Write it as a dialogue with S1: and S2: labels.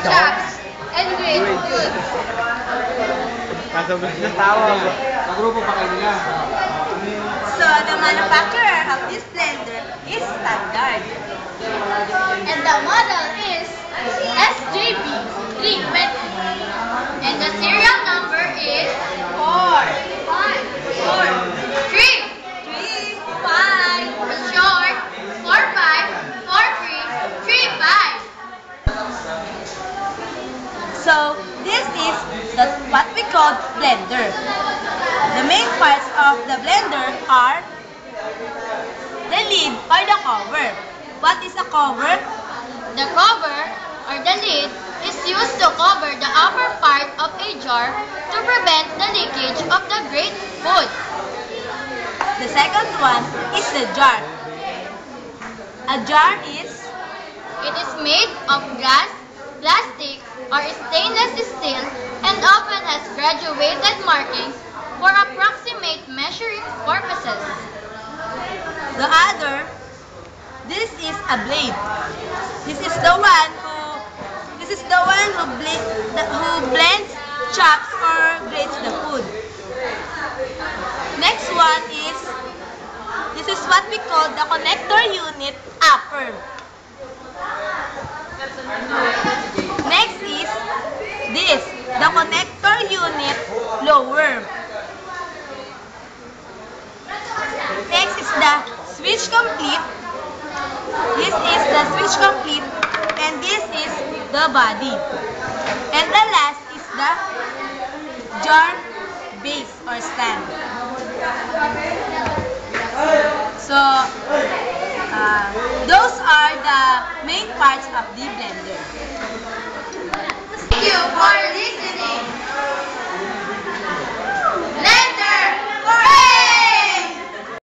S1: chops, and grate food.
S2: So, the manufacturer of this blender is Standard.
S1: And the model is SJB 320. And the serial number is 4. 3. 5. Short. 454335.
S2: So, this is what we call blender. The main parts of the blender are the lid or the cover. What is a cover?
S1: The cover or the lid is used to cover the upper part of a jar to prevent the leakage of the grate food.
S2: The second one is the jar. A jar is
S1: made of glass, plastic, or stainless steel and often has graduated markings for approximate measuring purposes.
S2: This is a blade. This is the one who blends, chops, or grates the food. Next one is, this is what we call the connector unit upper. Next is this, the connector unit lower. Next is the switch complete. This is the switch complete, and this is the body. And the last is the jar base or stand. So, those are the main parts of the blender.